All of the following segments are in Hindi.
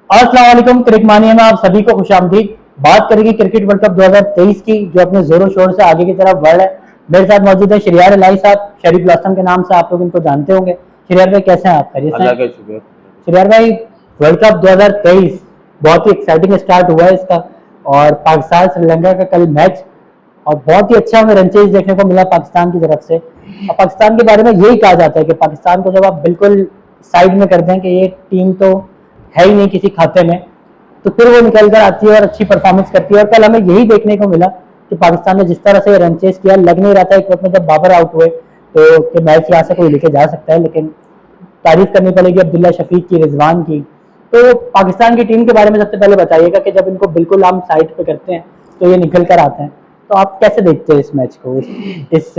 अस्सलाम वालेकुम। क्रिकेट मानिया में आप सभी को खुशामदीद। बात करेंगे क्रिकेट वर्ल्ड कप 2023 की, जो अपने जोरों शोर से आगे की तरफ बढ़ रहा है। मेरे साथ मौजूद है शरियार इलाही साहब, शरीफ ब्लॉसम के नाम से आप लोग इनको जानते होंगे। शरियार भाई कैसे हैं आप? खैरियत से अल्लाह हैं? का शुक्र। शरियार भाई, वर्ल्ड कप 2023 बहुत ही एक्साइटिंग स्टार्ट हुआ है इसका, और पाकिस्तान श्रीलंका का कल मैच, और बहुत ही अच्छा हमें रन चेज देखने को मिला पाकिस्तान की तरफ से। और पाकिस्तान के बारे में यही कहा जाता है कि पाकिस्तान को जब आप बिल्कुल साइड में कर दें कि ये टीम तो है ही नहीं किसी खाते में, तो फिर वो निकल कर आती है और अच्छी परफॉर्मेंस करती है। और कल हमें यही देखने को मिला कि पाकिस्तान ने जिस तरह से रन चेस किया, लग नहीं रहा था एक वक्त में जब बाबर आउट हुए तो कि मैच यहाँ से कोई लेके जा सकता है। लेकिन तारीफ करनी पड़ेगी अब्दुल्ला शफीक की, रिजवान की। तो पाकिस्तान की टीम के बारे में सबसे पहले बताइएगा कि जब इनको बिल्कुल हम साइड पे करते हैं तो ये निकल कर आते हैं। तो आप कैसे देखते हैं इस मैच को, इस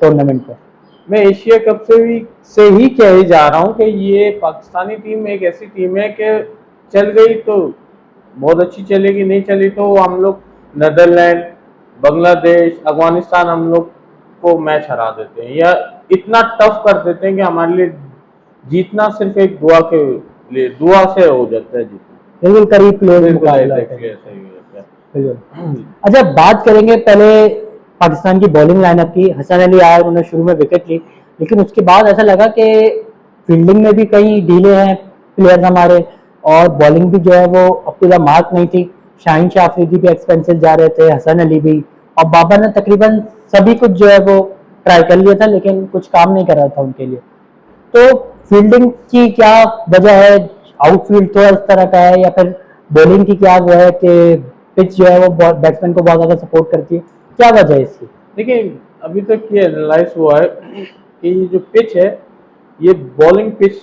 टूर्नामेंट को? मैं एशिया कप से ही कह ही जा रहा हूँ कि ये पाकिस्तानी टीम एक ऐसी टीम है कि चल गई तो बहुत अच्छी चलेगी, नहीं चली तो हम लोग नीदरलैंड, बांग्लादेश, अफगानिस्तान हम लोग को मैच हरा देते हैं या इतना टफ कर देते हैं कि हमारे लिए जीतना सिर्फ एक दुआ के लिए, दुआ से हो जाता है जीतना। बिल्कुल करीब क्लोज बिल्कुल मुकाबला है। एग्जैक्टली ऐसा ही हो जाता है। बिल्कुल। अच्छा, बात करेंगे पहले पाकिस्तान की बॉलिंग लाइनअप की। हसन अली आया, उन्होंने शुरू में विकेट ली, लेकिन उसके बाद ऐसा लगा कि फील्डिंग में भी कई ढीले हैं प्लेयर्स हमारे, और बॉलिंग भी जो है वो अप टू द मार्क नहीं थी। शाहीन शाह अफरीदी भी एक्सपेंसिव जा रहे थे, हसन अली भी, और बाबर ने तकरीबन सभी कुछ जो है वो ट्राई कर लिया था, लेकिन कुछ काम नहीं कर रहा था उनके लिए। तो फील्डिंग की क्या वजह है? आउटफील्ड तो इस तरह का है, या फिर बॉलिंग की क्या वो है कि पिच जो है वो बैट्समैन को बहुत ज्यादा सपोर्ट करती है? क्या वजह है इसकी? देखिए, अभी तक ये एनालाइज हुआ है कि ये जो पिच है ये बॉलिंग पिच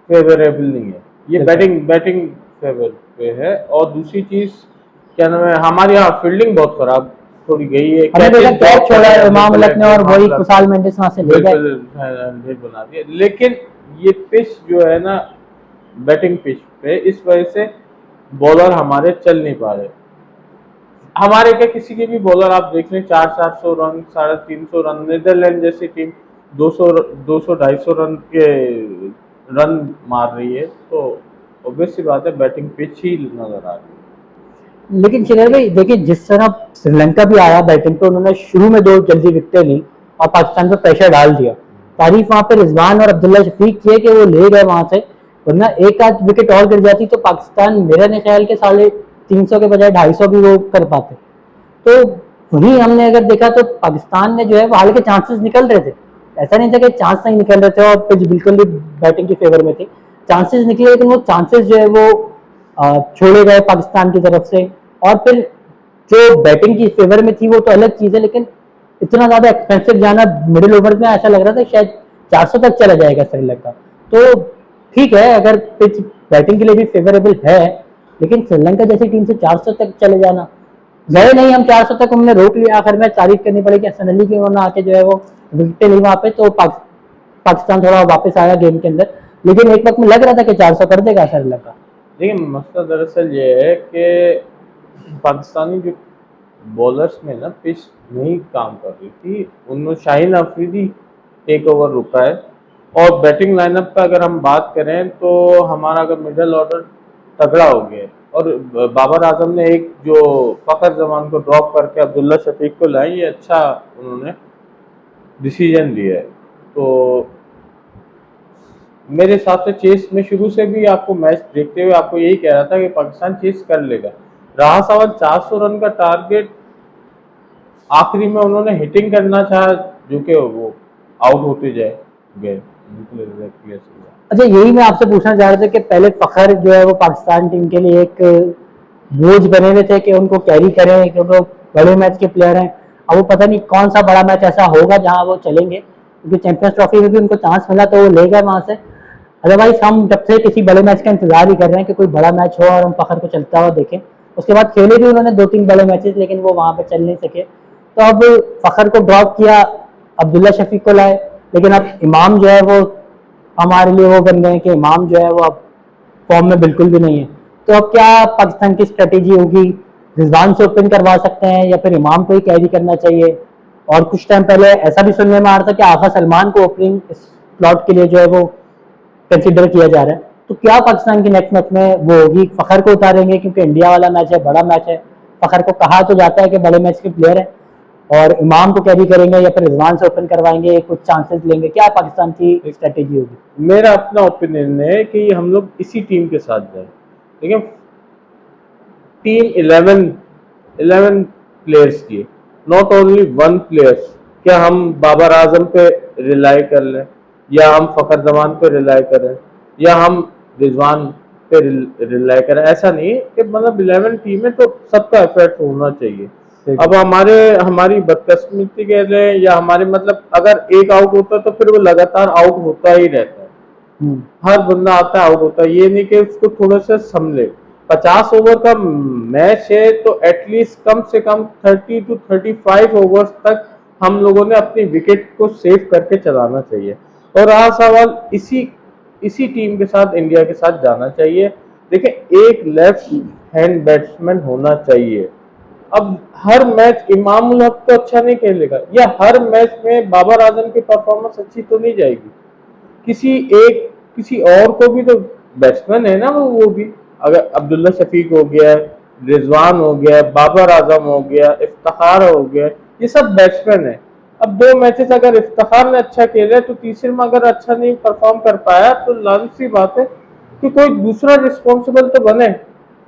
फेवरेबल नहीं है, ये बैटिंग बैटिंग फेवर पे है। और दूसरी चीज क्या नाम है, हमारे यहाँ फील्डिंग बहुत खराब थोड़ी गई है। हमने देखा कैच छोड़ा है इमाम मलिक ने, और वही कुसाल मेंडिस वहां से ले गए। बिल्कुल बना दिया। लेकिन ये पिच जो है ना, बैटिंग पिच पे, इस वजह से बॉलर हमारे चल नहीं पा रहे। हमारे क्या, किसी के भी बॉलर आप देख लें, 400-400 रन, 350 रन, नीदरलैंड जैसी टीम 200-200-250 रन के रन मार रही है, तो ऑब्वियस सी बात है बैटिंग पिच ही नजर आ रही है। लेकिन शिखर भाई देखिए, जिस तरह श्रीलंका भी आया बैटिंग पे, उन्होंने शुरू में 2 जल्दी विकेटें ली और पाकिस्तान पे प्रेशर डाल दिया। तारीफ वहां पे रिजवान और अब्दुल्ला शफीक की है कि वो ले गए वहां से, वरना एक आध विकेट और गिर जाती तो पाकिस्तान मेरा नहीं ख्याल के 350 के बजाय 250 भी वो कर पाते। तो वहीं हमने अगर देखा तो पाकिस्तान ने जो है, हालांकि चांसेस निकल रहे थे, ऐसा नहीं था कि चांस नहीं निकल रहे थे और पिच बिल्कुल भी बैटिंग की फेवर में थी। चांसेस निकले, लेकिन वो चांसेस जो है वो छोड़े गए पाकिस्तान की तरफ से। और फिर जो बैटिंग की फेवर में थी वो तो अलग चीज है, लेकिन इतना ज्यादा एक्सपेंसिव जाना मिडिल ओवर में, ऐसा लग रहा था शायद 400 तक चला जाएगा श्रीलंका। तो ठीक है, अगर पिच बैटिंग के लिए भी फेवरेबल है, लेकिन श्रीलंका जैसी टीम से 400 तक चले जाना, गए नहीं हम 400 तक, हमने रोक लिया। आखिर में तारीफ करनी पड़ेगी हसन अली की, उन्होंने आके जो है वो विकेट ली वहां पे, तो पाकिस्तान थोड़ा वापस आया गेम के अंदर। लेकिन एक वक्त में लग रहा था कि 400 कर देगा श्रीलंका। देखिए, मसला दरअसल ये है कि पाकिस्तानी जो बॉलर्स में ना पिच नहीं काम कर रही थी, उनमें शाहीन अफरीदी एक ओवर रुका है। और बैटिंग लाइनअप का अगर हम बात करें तो हमारा अगर मिडिल ऑर्डर तगड़ा हो गया है, और बाबर आजम ने एक जो फखर जमान को ड्रॉप करके अब्दुल्ला शफीक को लाई, ये अच्छा उन्होंने डिसीजन लिया है। तो मेरे हिसाब से चेस में शुरू से भी आपको मैच देखते हुए आपको यही कह रहा था कि पाकिस्तान चेस कर लेगा। रहा सवाल 400 रन का टारगेट, आखिरी में उन्होंने हिटिंग करना चाहा, जो कि वो आउट होते जाए गए। अच्छा, यही मैं आपसे पूछना चाह रहा था कि पहले फखर जो है वो पाकिस्तान टीम के लिए एक बोझ बने हुए थे कि उनको कैरी करें, क्योंकि बड़े मैच के प्लेयर हैं। अब वो पता नहीं कौन सा बड़ा मैच ऐसा होगा जहां वो चलेंगे, क्योंकि चैंपियंस ट्रॉफी में भी उनको चांस मिला तो वो ले गए वहां से। अदरवाइज हम जब से किसी बड़े मैच का इंतजार ही कर रहे हैं कि कोई बड़ा मैच हो और हम फखर को चलता हुआ देखें। उसके बाद खेले भी उन्होंने 2-3 बड़े मैचेस, लेकिन वो वहां पे चल नहीं सके। तो अब फखर को ड्रॉप किया, अब्दुल्ला शफीक को लाए, लेकिन अब इमाम जो है वो हमारे लिए वो बन गए कि इमाम जो है वो अब फॉर्म में बिल्कुल भी नहीं है। तो अब क्या पाकिस्तान की स्ट्रेटेजी होगी? रिजवान से ओपन करवा सकते हैं या फिर इमाम को ही कैरी करना चाहिए? और कुछ टाइम पहले ऐसा भी सुनने में आ रहा था कि आगा सलमान को ओपनिंग स्लॉट के लिए जो है वो कंसिडर किया जा रहा है। तो क्या पाकिस्तान की नेक्स्ट मैच में वो होगी, फखर को उतारेंगे क्योंकि इंडिया वाला मैच है, बड़ा मैच है, फखर को कहा तो जाता है कि बड़े मैच के प्लेयर है, और इमाम को कैरी करेंगे या फिर रिजवान से ओपन करवाएंगे, कुछ चांसेस लेंगे, क्या पाकिस्तान की स्ट्रेटेजी होगी? मेरा अपना ओपिनियन है कि हम लोग इसी टीम के साथ जाए। देखिए, टीम 11 प्लेयर्स की, नॉट ओनली वन प्लेयर्स। क्या हम बाबर आजम पे रिलाई कर लें, या हम फखर जमान पे रिलाई करें, या हम रिजवान पे रिलाई करें? ऐसा नहीं है कि मतलब 11 टीम है तो सबका एफर्ट होना चाहिए। अब हमारी बदकिस्मती कह लें, या हमारे मतलब अगर एक आउट होता है तो फिर वो लगातार आउट होता ही रहता है। हर बंदा आता है आउट होता है, ये नहीं कि उसको थोड़ा सा संभले। 50 ओवर का मैच है तो एटलीस्ट कम से कम 30 to 35 ओवर्स तक हम लोगों ने अपनी विकेट को सेव करके चलाना चाहिए। और रहा सवाल, इसी टीम के साथ इंडिया के साथ जाना चाहिए। देखिए, एक लेफ्ट हैंड बैट्समैन होना चाहिए। अब हर मैच इमाम उल हक तो अच्छा नहीं खेलेगा, या हर मैच में बाबर आजम की परफॉर्मेंस अच्छी तो नहीं जाएगी। किसी और को भी तो, बैट्समैन है ना वो भी। अगर अब्दुल्ला शफीक हो गया, रिजवान हो गया, बाबर आजम हो गया, इफ्तिखार हो गया, ये सब बैट्समैन है। अब 2 मैचेस अगर इफ्तिखार ने अच्छा खेला तो तीसरे में अगर अच्छा नहीं परफॉर्म कर पाया तो लाजिम सी बात है कि कोई दूसरा रिस्पॉन्सिबल तो बने।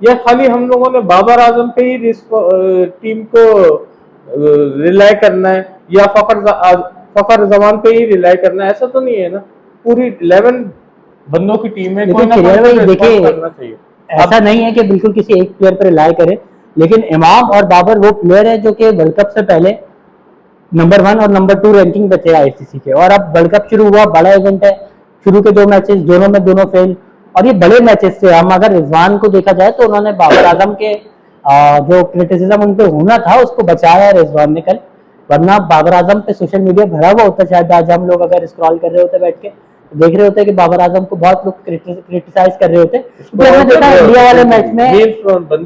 या खाली हम लोगों ने बाबर आजम पे ही टीम को रिलाई करना है, या फखर जमान पे ही रिलाई करना है? ऐसा तो नहीं है ना। पूरी 11 बंदों की टीम है, कोई लेकिन ना खिलाड़ी कोई भाई तो देखिए, रिस्पॉन्स करना चाहिए। ऐसा नहीं है कि बिल्कुल किसी एक प्लेयर पर रिलाई करे, लेकिन इमाम और बाबर वो प्लेयर है जो कि वर्ल्ड कप से पहले नंबर 1 और नंबर 2 रैंकिंग पे थे आईसीसी के, और अब वर्ल्ड कप शुरू हुआ, बड़ा इवेंट है, शुरू के 2 मैचेस दोनों में दोनों फेल, और ये बड़े मैचेस थे। हम अगर रिजवान को देखा जाए तो उन्होंने बाबर आजम के जो क्रिटिसिज्म उन पे होना था उसको बचाया है रिजवान ने कल, वरना बाबर आजम पे सोशल मीडिया भरा हुआ होता। शायद आज हम लोग अगर स्क्रॉल कर रहे होते बैठ के देख रहे होते कि बाबर आजम को बहुत लोग क्रिटिसाइज कर रहे होते, क्योंकि हमने देखा इंडिया वाले मैच में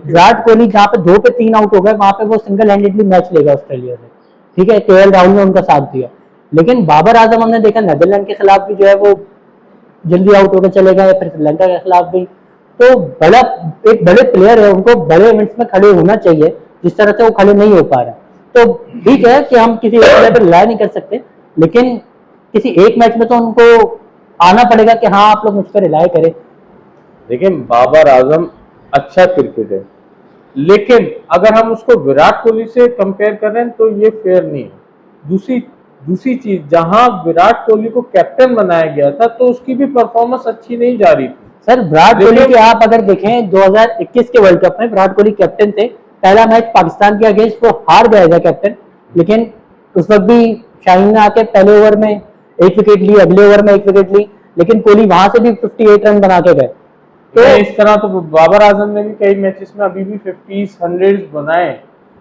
विराट कोहली जहाँ पे 2 पे 3 आउट हो गए, वहां पे वो सिंगल हैंडेडली मैच लेगा ऑस्ट्रेलिया से, ठीक है, केएल राहुल ने उनका साथ दिया। लेकिन बाबर आजम हमने देखा नीदरलैंड के खिलाफ भी जो है वो जल्दी आउट होकर चले गए, फिर श्रीलंका के खिलाफ भी। तो एक बड़े प्लेयर है, उनको बड़े इवेंट्स में खड़े होना चाहिए, जिस तरह से वो खड़े नहीं हो पा रहे। तो ठीक है कि हम किसी एक प्लेयर पर रिलाई नहीं कर सकते, लेकिन किसी एक मैच में तो उनको आना पड़ेगा कि हाँ आप लोग मुझ पर रिलाई करें। देखिए, बाबर आजम अच्छा क्रिकेटर है, लेकिन अगर हम उसको विराट कोहली से कंपेयर करें तो ये फेयर नहीं है। दूसरी चीज, जहां विराट कोहली को कैप्टन बनाया गया था तो उसकी भी परफॉर्मेंस अच्छी नहीं जा रही थी। सर विराट कोहली के आप अगर देखें 2021 के वर्ल्ड कप में विराट कोहली कैप्टन थे, पहला मैच पाकिस्तान के अगेंस्ट वो हार गया था कैप्टन, लेकिन उस वक्त भी शाहीन ने आके पहले ओवर में 1 विकेट ली, अगले ओवर में 1 विकेट ली, लेकिन कोहली वहां से भी 58 रन बना के गए। तो इस तरह तो बाबर आजम ने भी कई मैचेस में अभी भी 50s 100s बनाए।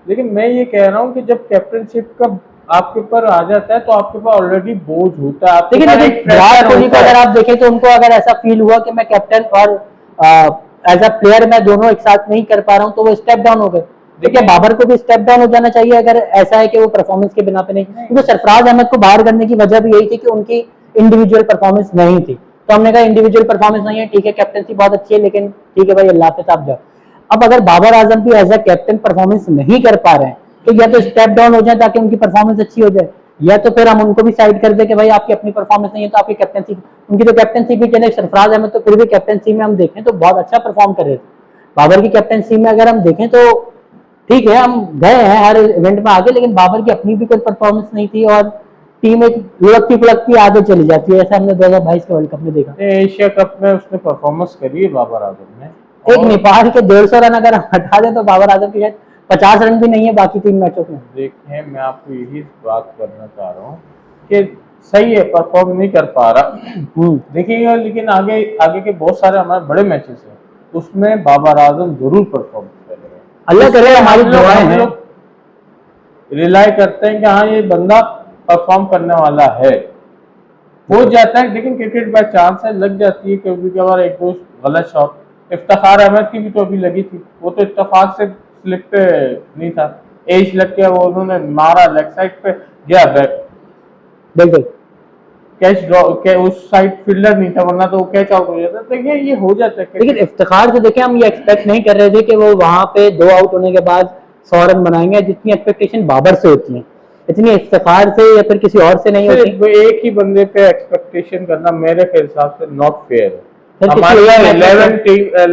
लेकिन मैं ये कह रहा हूँ कि जब कैप्टनशिप का आपके ऊपर आ जाता है तो आपके पास ऑलरेडी बोझ होता है। लेकिन विराट कोहली को अगर आप देखें तो उनको अगर ऐसा फील हुआ कि मैं कैप्टन और एज अ प्लेयर मैं दोनों एक साथ नहीं कर पा रहा हूँ तो वो स्टेप डाउन हो गए। देखिए बाबर को भी स्टेप डाउन हो जाना चाहिए अगर ऐसा है कि वो परफॉर्मेंस के बिना पे नहीं, क्योंकि सरफराज अहमद को बाहर करने की वजह भी यही थी कि उनकी इंडिविजुअल परफॉर्मेंस नहीं थी। तो हमने कहा इंडिविजुअल परफॉर्मेंस नहीं है, ठीक है, कैप्टनसी बहुत अच्छी है, लेकिन ठीक है भाई, अल्लाह हाफिज़ आप जाओ। अब अगर बाबर आजम भी एज अ कैप्टन परफॉर्मेंस नहीं कर पा रहे हैं तो या तो स्टेप डाउन हो जाए ताकि उनकी परफॉर्मेंस अच्छी हो जाए, या तो फिर हम उनको भी साइड कर दे कि भाई आपकी अपनी परफॉर्मेंस नहीं है तो आपकी कैप्टनसी, उनकी तो कैप्टनसी भी चले। सरफराज अहमद तो फिर भी कैप्टनसी में हम देखें तो बहुत अच्छा परफॉर्म कर रहे थे। बाबर की कैप्टनसी में अगर हम देखें तो ठीक है, हम गए हैं हर इवेंट में आगे, लेकिन बाबर की अपनी भी कोई परफॉर्मेंस नहीं थी और टीम एक लुढ़कती पुढ़कती आगे चली जाती है, ऐसा हमने 2022 के वर्ल्ड कप में देखा। एशिया कप में उसने परफॉर्मेंस करी है बाबर आजम ने। एक नेपाल के 150 रन अगर हटा दें तो बाबर आजम की शायद 50 रन भी नहीं है बाकी 3 मैचों में। देखिए, मैं आपको यही बात करना चाह रहा हूँ कि सही है, परफॉर्म नहीं कर पा रहा, देखिए, लेकिन आगे के बहुत सारे हमारे बड़े मैचेस हैं, उसमें बाबर आजम जरूर परफॉर्म करेगा। अल्लाह करे, हमारी दुआएं हैं। रिलाई करते हैं कि हाँ ये बंदा परफॉर्म करने वाला है, हो जाता है। लेकिन क्रिकेट बाय चांस है, लग जाती है कभी कभार एक दो गलत शॉट। इफ्तिखार अहमद की भी तो अभी लगी थी, वो तो इत्तेफाक से स्लिप पे नहीं था, एज लग गया, वो उन्होंने मारा लेग साइड पे गया बैक। बिल्कुल, कैच ड्रॉ उस साइड फील्डर नहीं था, वरना तो वो कैच आउट हो जाता। देखिए ये हो जाता है। लेकिन इफ्तिखार से देखें, हम ये एक्सपेक्ट नहीं कर रहे थे कि वो वहां पे 2 आउट होने के बाद 100 रन बनाएंगे, जितनी एक्सपेक्टेशन बाबर से होती है इतनी इफ्तिखार से या फिर किसी और से नहीं होती। सिर्फ एक ही बंदे पे एक्सपेक्टेशन करना मेरे हिसाब से नॉट फेयर है। सर, हमारी किसी और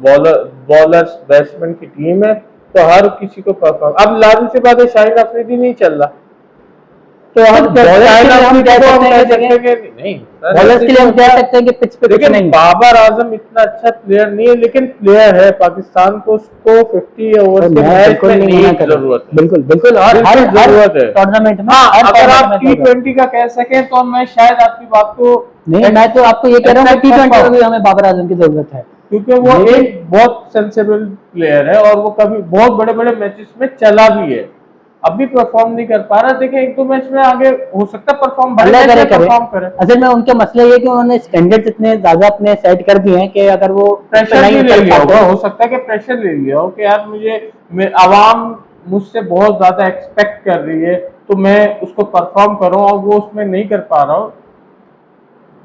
11 बॉलर्स बैट्समैन की टीम है, तो हर किसी को परफॉर्म। अब लाजमी सी बात है शाहिद अफरीदी नहीं चल रहा, तो हम हम कह सकते हैं नहीं, बॉलर्स के लिए हम कह सकते हैं कि पिच पे कुछ लेकिन नहीं। बाबर आजम इतना अच्छा प्लेयर नहीं है, लेकिन प्लेयर है। पाकिस्तान को उसको 50 ओवर के मैच में नहीं जरूरत है। बिल्कुल बिल्कुल, और हर जरूरत है टूर्नामेंट में। हाँ, हर अगर आप tournament में T20 का कह सकें तो मैं शायद आपकी बात को नहीं, मैं तो आपको ये कह रहा हूँ कि T20 में भी हमें बाबर आजम की जरूरत है, क्योंकि वो एक बहुत सेंसेबल प्लेयर है और वो कभी बहुत बड़े बड़े मैचेस में चला भी है। अभी परफॉर्म नहीं कर पा रहा। देखिए एक दो मैच में आगे हो सकता है परफॉर्म करे। असल में उनका मसला ये कि उन्होंने स्टैंडर्ड्स इतने ज्यादा अपने सेट कर दिए हैं कि अगर वो प्रेशर नहीं ले लिया होगा, हो सकता है कि प्रेशर ले लिया हो कि यार मुझे आवाम मुझसे बहुत ज्यादा एक्सपेक्ट कर रही है, तो मैं उसको परफॉर्म करूं और वो उसमें नहीं कर पा रहा हूँ।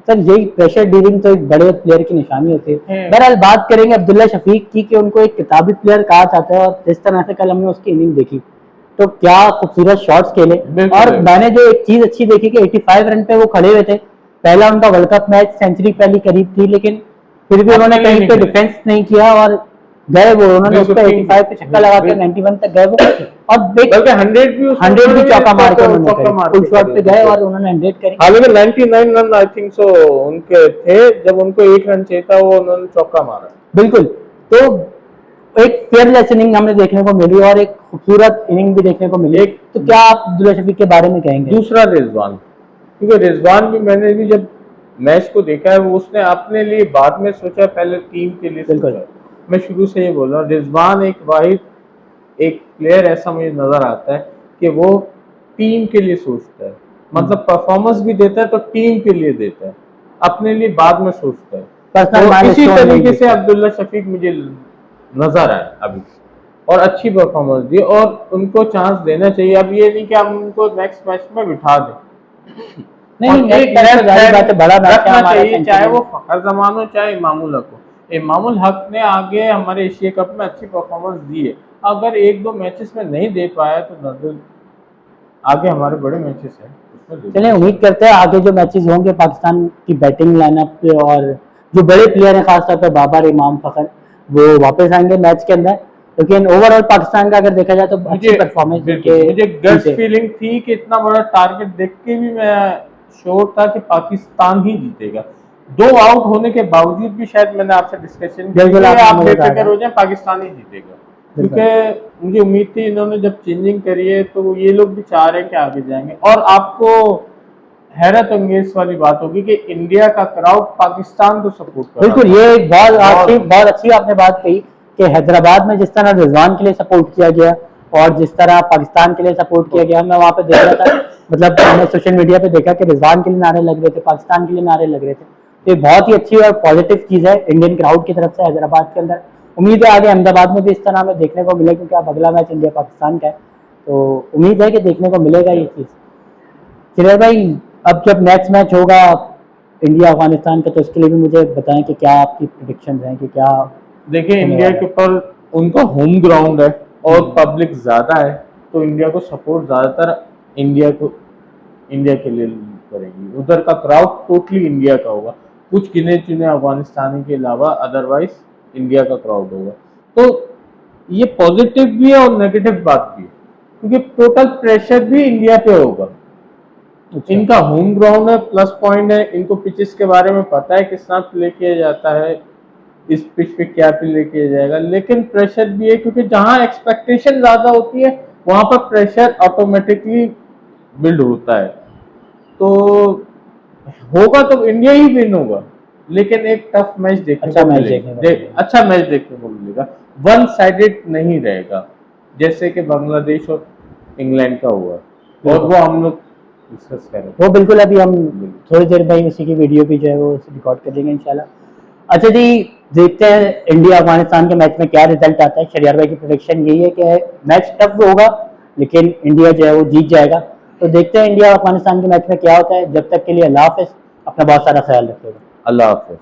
सर यही प्रेशर डीलिंग तो एक बड़े प्लेयर की निशानी होती है। बहरहाल बात करेंगे अब्दुल्ला शफीक की कि उनको एक किताबी प्लेयर कहा जाता है, और जिस तरह से कल हमने उसकी इनिंग देखी तो क्या खूबसूरत शॉट्स खेले। और मैंने जो एक चीज अच्छी देखी कि 85 रन पे वो खड़े हुए थे। पहला उनका वर्ल्ड कप मैच, सेंचुरी पहली करीब थी, लेकिन फिर भी उन्होंने कहीं पे डिफेंस नहीं किया और गए वो। उन्होंने उस पर 85 पे छक्का लगा के 91 तक गए वो, और बल्कि 100 भी चौका मार के उन्होंने फुल शॉट पे गए और उन्होंने 100 करी। हालांकि 99 रन आई थिंक सो उनके थे, जब उनको 1 रन चाहिए था वो उन्होंने चौका मारा। बिल्कुल, तो एक फेयरलेस इनिंग हमें देखने को मिली और एक खूबसूरत इनिंग भी देखने को मिली। तो क्या आप अब्दुल्ला शफीक के बारे में कहेंगे? दूसरा रिजवान, क्योंकि रिजवान भी मैंने भी जब मैच को देखा है, वो उसने अपने लिए बाद में सोचा, पहले टीम के लिए सोचा। मैं शुरू से ये बोल रहा हूँ, रिजवान एक वाहिद एक प्लेयर ऐसा मुझे नजर आता है कि वो टीम के लिए सोचता है, मतलब परफॉर्मेंस भी देता है तो टीम के लिए देता है, अपने लिए बाद में सोचता है। तो इसी तरीके से अब्दुल्ला शफीक मुझे नजर आए अभी, और अच्छी परफॉर्मेंस दी, और उनको चांस देना चाहिए। अब ये नहीं कि हम उनको नेक्स्ट मैच में बिठा दें, नहीं, बड़ा रखना चाहिए, चाहे वो फखर जमान हो चाहे इमामुल हक हो। इमामुल हक ने आगे हमारे एशिया कप में अच्छी परफॉर्मेंस दी है, अगर एक दो मैचेस में नहीं दे पाया तो आगे हमारे बड़े मैचेस हैं। चलिए उम्मीद करते हैं आगे जो मैचेस होंगे पाकिस्तान की बैटिंग लाइनअप पे, और जो बड़े प्लेयर हैं खासतौर पर बाबर, इमाम, फखर, वो वापस आएंगे मैच के अंदर। लेकिन ओवरऑल पाकिस्तान का अगर देखा जाए तो अच्छी परफॉर्मेंस। मुझे गट फीलिंग थी कि इतना बड़ा टारगेट देख के भी मैं श्योर था कि पाकिस्तान ही जीतेगा। 2 आउट होने के बावजूद भी शायद मैंने आपसे डिस्कशन किया, आप बेफिक्र हो जाए, पाकिस्तान ही जीतेगा, क्योंकि मुझे उम्मीद थी इन्होंने जब चेंजिंग करी है तो ये लोग भी चाह रहे हैं कि आगे जाएंगे। और आपको हैरत अंगेज वाली बात होगी कि इंडिया का क्राउड पाकिस्तान को सपोर्ट कर रहा है। बिल्कुल, ये बहुत अच्छी आपने बात कही कि हैदराबाद में जिस तरह रिजवान के लिए सपोर्ट किया गया और जिस तरह पाकिस्तान के लिए सपोर्ट किया गया, मैं वहां पे देख रहा था, मतलब मैंने सोशल मीडिया पे देखा कि रिजवान के लिए नारे लग रहे थे, पाकिस्तान के लिए नारे लग रहे थे। तो ये बहुत ही अच्छी और पॉजिटिव चीज है इंडियन क्राउड की तरफ से हैदराबाद के अंदर। उम्मीद है आगे अहमदाबाद में भी इस तरह हमें देखने को मिले, क्योंकि अब अगला मैच इंडिया पाकिस्तान का है, तो उम्मीद है कि देखने को मिलेगा ये चीज। चलिए भाई, अब जब नेक्स्ट मैच होगा इंडिया अफगानिस्तान का, तो उसके लिए भी मुझे बताएं कि क्या आपकी प्रेडिक्शंस हैं कि क्या। देखिए इंडिया के ऊपर उनका होम ग्राउंड है और पब्लिक ज्यादा है, तो इंडिया को सपोर्ट ज्यादातर इंडिया के लिए करेगी। उधर का क्राउड टोटली इंडिया का होगा, कुछ गिने चुने अफगानिस्तानी के अलावा अदरवाइज इंडिया का क्राउड होगा। तो ये पॉजिटिव भी है और नेगेटिव बात भी है, क्योंकि टोटल प्रेशर भी इंडिया पे होगा। इनका होम ग्राउंड है, प्लस पॉइंट है, इनको पिचेस के बारे में पता है किस तरह प्ले किया जाता है, इस पिच पे क्या प्ले किया जाएगा। लेकिन प्रेशर भी है, क्योंकि जहां एक्सपेक्टेशन ज्यादा होती है वहां पर प्रेशर ऑटोमेटिकली बिल्ड होता है। तो होगा तो इंडिया ही विन होगा, लेकिन एक टफ मैच देखने को मिलेगा, अच्छा मैच देखने को मिलेगा, वन साइडेड नहीं रहेगा, जैसे कि बांग्लादेश और इंग्लैंड का हुआ, और वो हम लोग डिस्कस करें। वो बिल्कुल अभी हम थोड़ी देर में उसी की वीडियो भी जो है वो रिकॉर्ड कर देंगे इंशाल्लाह। अच्छा जी, देखते हैं इंडिया अफगानिस्तान के मैच में क्या रिजल्ट आता है। शरियार भाई की प्रेडिक्शन यही है कि मैच टफ होगा, लेकिन इंडिया जो है वो जीत जाएगा। तो देखते हैं इंडिया और अफगानिस्तान के मैच में क्या होता है। जब तक के लिए अल्लाह हाफिज, अपना बहुत सारा ख्याल रखिएगा। अल्लाह हाफिज।